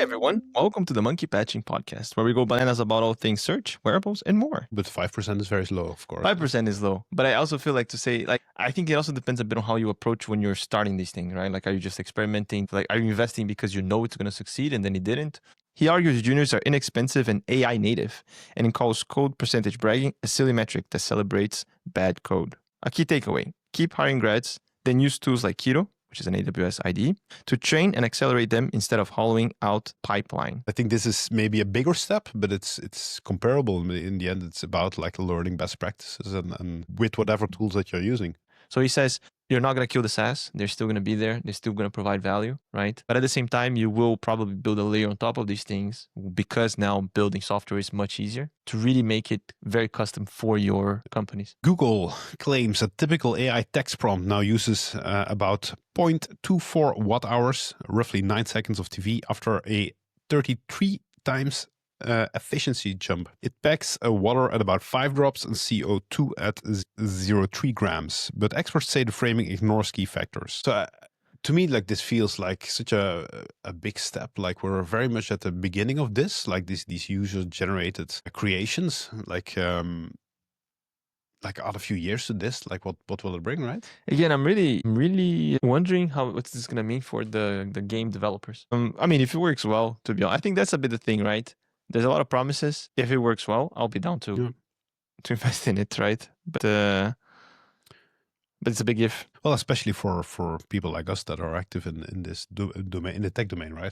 everyone. Welcome to the Monkey Patching Podcast, where we go bananas about all things search, wearables, and more. But 5% is very low, of course. 5% is low, but I also feel like to say, I think it also depends a bit on how you approach when you're starting these things, right? Like, are you just experimenting? Like, are you investing because you know it's going to succeed and then it didn't? He argues juniors are inexpensive and AI native, and he calls code percentage bragging a silly metric that celebrates bad code. A key takeaway: keep hiring grads, then use tools like Keto, which is an AWS IDE, to train and accelerate them instead of hollowing out pipeline. I think this is maybe a bigger step, but it's comparable. In the end, it's about like learning best practices and with whatever tools that you're using. So he says, you're not going to kill the SaaS. They're still going to be there. They're still going to provide value, right? But at the same time, you will probably build a layer on top of these things because now building software is much easier to really make it very custom for your companies. Google claims a typical AI text prompt now uses about 0.24 watt hours, roughly 9 seconds of TV, after a 33 times efficiency jump. It packs water at about 5 drops and CO2 at 0.03 grams. But experts say the framing ignores key factors. So to me, like, this feels like such a big step. Like, we're very much at the beginning of this, like these user-generated creations. Like add a few years to this, like what will it bring, right? Again, I'm really wondering what's this going to mean for the game developers. I mean, if it works well, to be honest, I think that's a bit the thing, right? There's a lot of promises. If it works well, I'll be down to invest in it, right? But it's a big if. Well, especially for people like us that are active in this domain, in the tech domain, right?